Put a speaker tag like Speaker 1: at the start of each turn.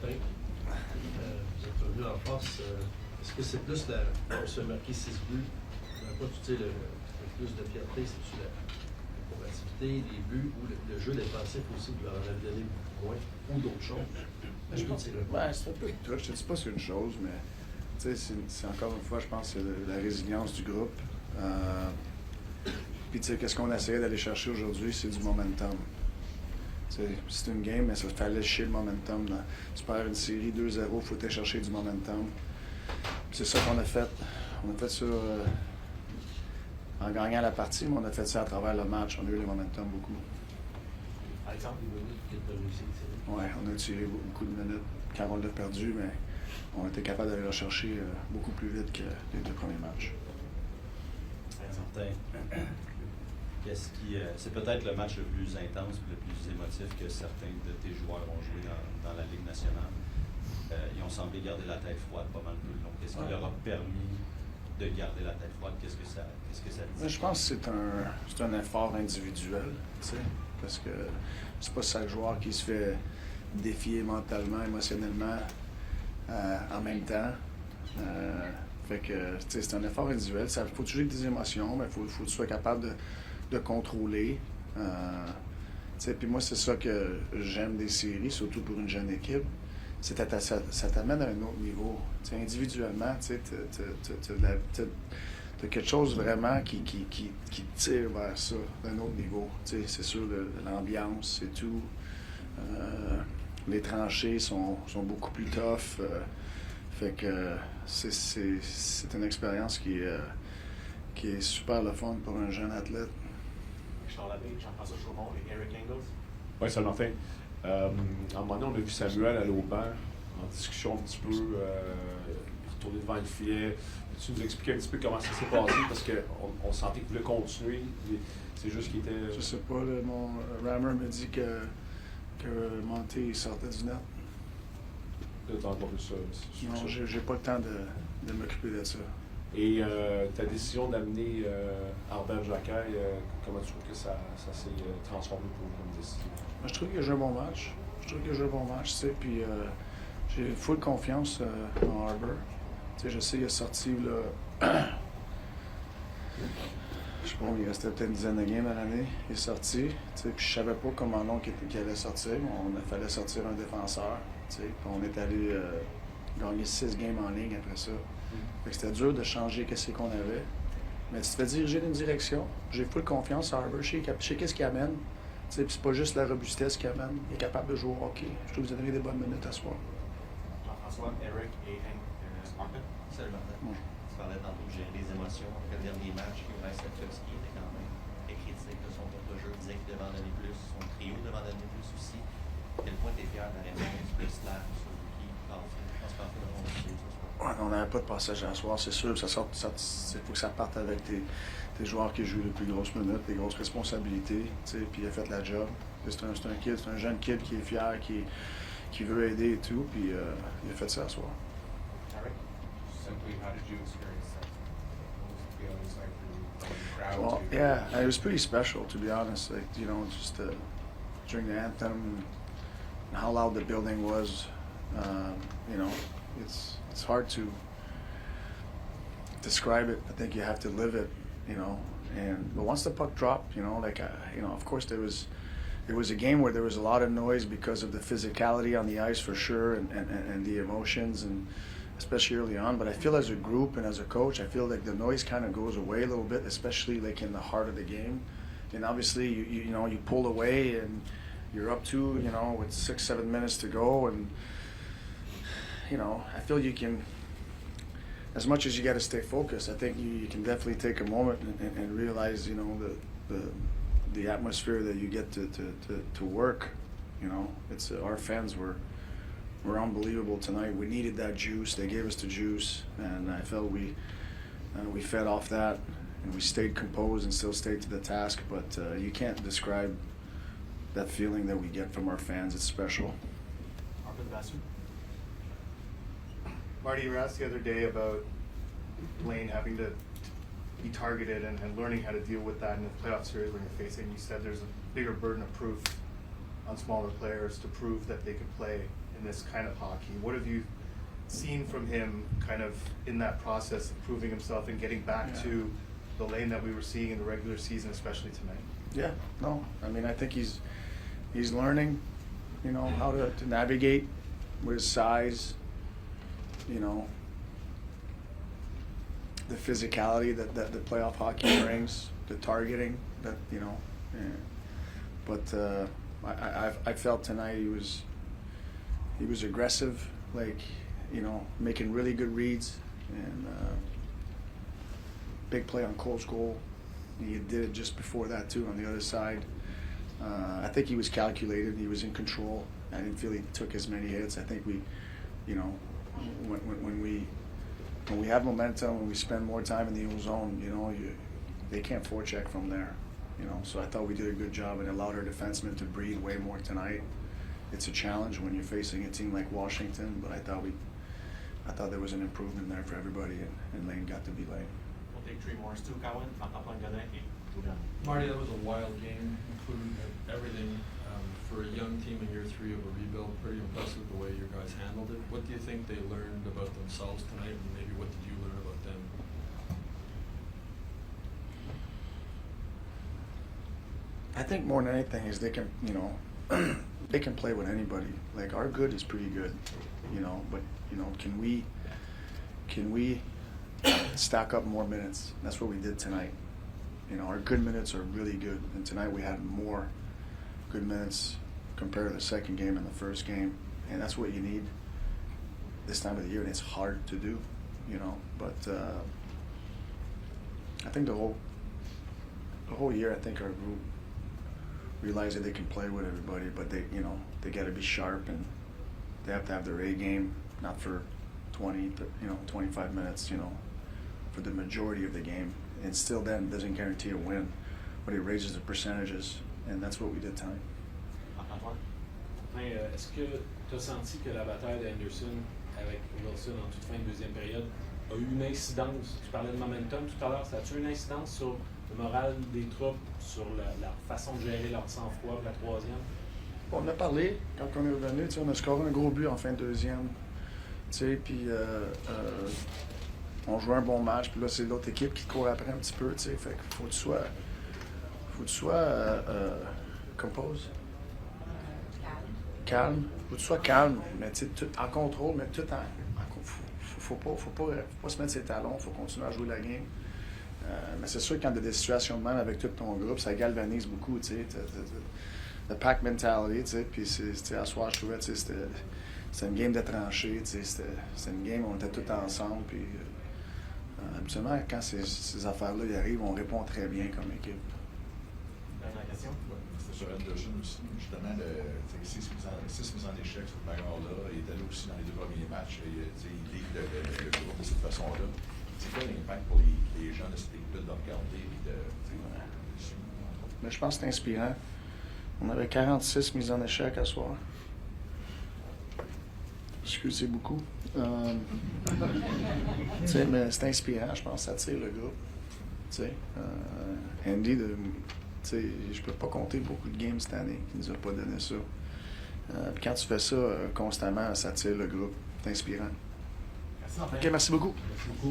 Speaker 1: Martin, vous êtes revenu en force. Est-ce que c'est plus on se marquer 6 buts? Pas, tu sais, le plus de fierté, c'est-tu la combativité, les buts ou le jeu défensif aussi, vous en avez donné beaucoup moins, ou d'autres choses? Je pense que c'est
Speaker 2: c'est un peu de tout. Je te dis pas c'est une chose, mais c'est encore une fois, je pense, c'est la résilience du groupe. Puis tu sais, qu'est-ce qu'on essayait d'aller chercher aujourd'hui, c'est du momentum. C'est une game, mais ça fallait chier le momentum. Tu perds une série 2-0, il faut aller chercher du momentum. C'est ça qu'on a fait. On a fait ça en gagnant la partie, mais on a fait ça à travers le match. On a eu le momentum beaucoup.
Speaker 1: Par exemple, les minutes que tu as réussi.
Speaker 2: Oui, on a tiré beaucoup de minutes quand on l'a perdu, mais on était capable d'aller le chercher beaucoup plus vite que les 2 premiers matchs.
Speaker 3: Martin, c'est peut-être le match le plus intense et le plus émotif que certains de tes joueurs ont joué dans la Ligue nationale. Ils ont semblé garder la tête froide pas mal plus long. Qu'est-ce qui leur a permis de garder la tête froide? Qu'est-ce que ça dit?
Speaker 2: Je pense que c'est un effort individuel, parce que c'est pas chaque joueur qui se fait défier mentalement, émotionnellement en même temps. Fait que c'est un effort individuel. Il faut toujours des émotions, mais il faut que tu sois capable de contrôler. Puis moi, c'est ça que j'aime des séries, surtout pour une jeune équipe. Ça t'amène à un autre niveau. Individuellement, tu as quelque chose vraiment qui tire vers ça, d'un autre niveau. C'est sûr, l'ambiance, c'est tout. Les tranchées sont beaucoup plus tough. Fait que c'est une expérience qui est super le fun pour un jeune athlète.
Speaker 4: Charles Abbé, Jean-François Chaumont et Eric Engels.
Speaker 5: Oui, ça Martin. À un moment donné, on a vu Samuel aller au banc, en discussion un petit peu, retourner devant le filet. Peux-tu nous expliquer un petit peu comment ça s'est passé? Parce qu'on sentait qu'il voulait continuer. C'est juste qu'il était.
Speaker 2: Je sais pas, mon Rammer me dit que Monté sortait du net.
Speaker 5: Là, t'as encore vu ça.
Speaker 2: Non, j'ai pas le temps de m'occuper de ça.
Speaker 5: Et ta décision d'amener Albert Jacquet, comment tu trouves que ça s'est transformé pour vous comme décision?
Speaker 2: Je trouve qu'il a joué un bon match. Puis j'ai full confiance en Harbour. Je sais qu'il est sorti là. Je sais pas, il restait peut-être une dizaine de games à l'année. Il est sorti. Puis je savais pas comment long qu'il allait sortir. Il fallait sortir un défenseur. Puis on est allé gagner 6 games en ligne après ça. Fait que c'était dur de changer qu'est-ce qu'on avait. Mais tu te fais diriger d'une direction. J'ai full confiance en Harbour. Je sais qu'est-ce qu'il amène. Puis c'est pas juste la robustesse qu'il amène. Il est capable de jouer au hockey. Je trouve que vous avez des bonnes minutes à ce soir.
Speaker 4: Jean-François, Eric et Martin.
Speaker 3: Salut Martin.
Speaker 2: Bonjour.
Speaker 3: Tu parlais tantôt de gérer les émotions. Après le dernier match, Juraj Slavkovski était quand même très critique de son propre jeu. Il disait qu'il devait en donner plus. Son trio devait en donner plus aussi. À quel point tu es fier de la réponse, plus Slav, Suzuki, Carlson? Je pense qu'on
Speaker 2: Ouais, on n'avait pas de passage à soir, c'est sûr. Il faut que ça parte avec des joueurs qui jouent les plus grosses minutes, les grosses responsabilités. Puis il a fait la job. C'est un jeune kid qui est fier, qui veut aider et tout. Puis il a fait ça à soir.
Speaker 4: Eric?
Speaker 6: Simply, how did you experience that? What was the feelings like for the crowd?
Speaker 2: Well, yeah, it was pretty special, to be honest. Just during the anthem and how loud the building was. It's hard to describe it. I think you have to live it, but once the puck dropped, of course it was a game where there was a lot of noise because of the physicality on the ice for sure, and the emotions, and especially early on. But I feel as a group and as a coach, I feel like the noise kind of goes away a little bit, especially like in the heart of the game. And obviously you pull away and you're up 2, with 6-7 minutes to go, and I feel you can, as much as you got to stay focused, I think you can definitely take a moment and realize, the atmosphere that you get to work. It's our fans were unbelievable tonight. We needed that juice. They gave us the juice, and I felt we fed off that, and we stayed composed and still stayed to the task. But you can't describe that feeling that we get from our fans. It's special.
Speaker 4: Arthur Basu.
Speaker 7: Marty, you were asked the other day about Blaine having to be targeted and learning how to deal with that in the playoff series when you're facing. You said there's a bigger burden of proof on smaller players to prove that they could play in in this kind of hockey. What have you seen from him kind of in that process of proving himself and getting back
Speaker 2: Yeah.
Speaker 7: to the lane that we were seeing in the regular season, especially tonight?
Speaker 2: Yeah, no, I mean, I think he's learning, you know, how to navigate with his size, you know, the physicality that the playoff hockey brings, the targeting that, you know. Yeah. But I felt tonight he was aggressive, like, you know, making really good reads, and big play on Cole's goal. He did it just before that too on the other side. I think he was calculated. He was in control. I didn't feel he took as many hits. I think we, you know, when we have momentum, when we spend more time in the old zone, you know, they can't forecheck from there. You know, so I thought we did a good job and allowed our defensemen to breathe way more tonight. It's a challenge when you're facing a team like Washington, but I thought there was an improvement there for everybody, and Lane got to be Lane.
Speaker 4: We'll take 3 more. Stu Cowan, Marc-Antoine Godin, et Julian.
Speaker 8: Marty, that was a wild game, including everything. For a young team in year 3 of a rebuild, pretty impressive the way your guys handled it. What do you think they learned about themselves tonight, and maybe what did you learn about them?
Speaker 2: I think more than anything is they can, you know, they can play with anybody. Like, our good is pretty good, you know, but, you know, can we stack up more minutes? That's what we did tonight. You know, our good minutes are really good, and tonight we had more good minutes compared to the second game and the first game, and that's what you need this time of the year, and it's hard to do, you know, but I think the whole year, I think our group realize that they can play with everybody, but they, you know, they got to be sharp, and they have to have their A game, not for 25 minutes, you know, for the majority of the game, and still then doesn't guarantee a win, but it raises the percentages, and that's what we did tonight.
Speaker 4: Marc-Antoine?
Speaker 9: Mais, est-ce que tu as senti que la bataille d'Anderson avec Wilson en toute fin de deuxième période a eu une incidence? Tu parlais de momentum tout à l'heure, ça a-tu une incidence sur le moral des troupes, sur leur façon de gérer leur sang-froid pour la troisième?
Speaker 2: On a parlé quand on est revenu, on a scoré un gros but en fin de deuxième, puis on jouait un bon match, puis là c'est l'autre équipe qui te court après un petit peu, fait qu'il faut que tu sois compose, calme, faut que tu sois calme, mais tout en contrôle, mais tout en faut pas se mettre ses talons, faut continuer à jouer la game. Mais c'est sûr que quand tu as des situations de même avec tout ton groupe, ça galvanise beaucoup, tu sais. Le pack mentality, tu sais. Puis à soir, je trouvais, tu sais, c'était une game de tranchées, tu sais. C'était une game où on était tous ensemble. Puis habituellement, quand ces affaires-là y arrivent, on répond très bien comme équipe.
Speaker 4: Dernière question?
Speaker 10: C'était sur Anderson aussi, justement, 6 mises en échec, cette bagarre-là. Il était là aussi dans les 2 premiers matchs. Il livre le groupe de cette façon-là. C'est quoi l'impact pour les gens de cette équipe-là de regarder et de.
Speaker 2: Mais je pense que c'est inspirant. On avait 46 mises en échec à soir. Excusez beaucoup. Mais c'est inspirant, je pense. Ça tire le groupe. Andy, je peux pas compter beaucoup de games cette année qui nous a pas donné ça. Puis quand tu fais ça constamment, ça tire le groupe. C'est inspirant.
Speaker 4: Merci,
Speaker 2: OK, merci beaucoup.
Speaker 4: Merci beaucoup.